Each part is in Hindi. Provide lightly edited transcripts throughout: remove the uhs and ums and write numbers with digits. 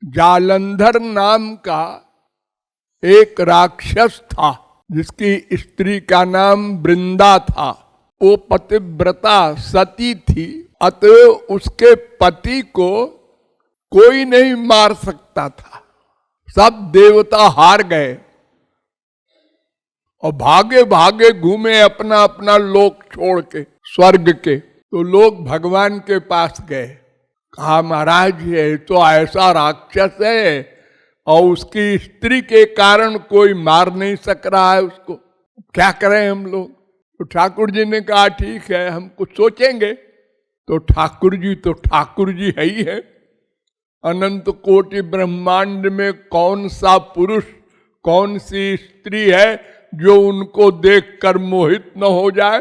जालंधर नाम का एक राक्षस था, जिसकी स्त्री का नाम वृंदा था। वो पतिव्रता सती थी, अतः उसके पति को कोई नहीं मार सकता था। सब देवता हार गए और भागे भागे घूमे अपना अपना लोक छोड़ के, स्वर्ग के। तो लोग भगवान के पास गए, कहा महाराज ये तो ऐसा राक्षस है और उसकी स्त्री के कारण कोई मार नहीं सक रहा है उसको, क्या करें हम लोग। तो ठाकुर जी ने कहा ठीक है, हम कुछ सोचेंगे। तो ठाकुर जी है ही है। अनंत कोटि ब्रह्मांड में कौन सा पुरुष, कौन सी स्त्री है जो उनको देखकर मोहित न हो जाए।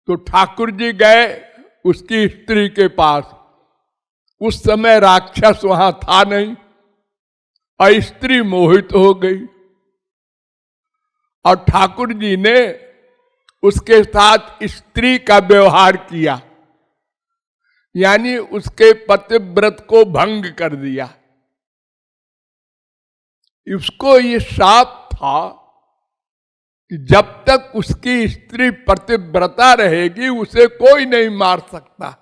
तो ठाकुर जी गए उसकी स्त्री के पास। उस समय राक्षस वहां था नहीं और स्त्री मोहित हो गई, और ठाकुर जी ने उसके साथ स्त्री का व्यवहार किया, यानी उसके पतिव्रत को भंग कर दिया। इसको ये शाप था कि जब तक उसकी स्त्री पतिव्रता रहेगी उसे कोई नहीं मार सकता।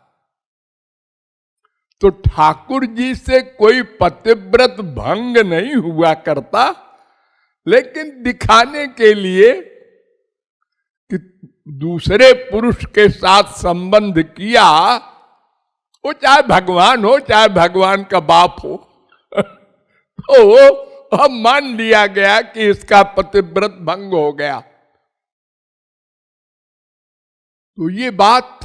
तो ठाकुर जी से कोई पतिव्रत भंग नहीं हुआ करता, लेकिन दिखाने के लिए कि दूसरे पुरुष के साथ संबंध किया, वो चाहे भगवान हो चाहे भगवान का बाप हो, तो हम मान लिया गया कि इसका पतिव्रत भंग हो गया। तो ये बात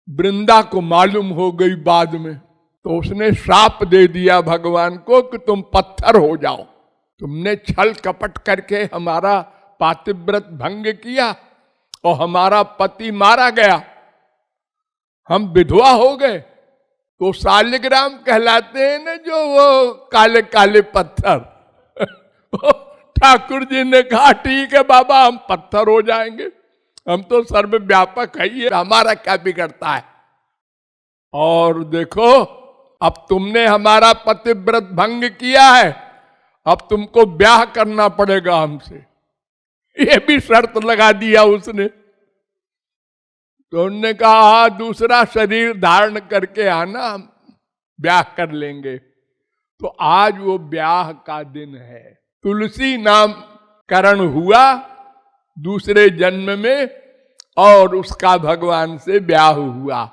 वृंदा को मालूम हो गई बाद में। तो उसने श्राप दे दिया भगवान को कि तुम पत्थर हो जाओ, तुमने छल कपट करके हमारा पातिव्रत भंग किया और हमारा पति मारा गया, हम विधवा हो गए। तो शालिग्राम कहलाते हैं ना जो वो काले काले पत्थर। ठाकुर जी ने कहा ठीक है बाबा, हम पत्थर हो जाएंगे, हम तो सर्वव्यापक है, ये हमारा क्या बिगड़ता है। और देखो अब तुमने हमारा पतिव्रत भंग किया है, अब तुमको ब्याह करना पड़ेगा हमसे। ये भी शर्त लगा दिया उसने। तो उन्होंने कहा दूसरा शरीर धारण करके आना, हम ब्याह कर लेंगे। तो आज वो ब्याह का दिन है। तुलसी नामकरण हुआ दूसरे जन्म में और उसका भगवान से ब्याह हुआ।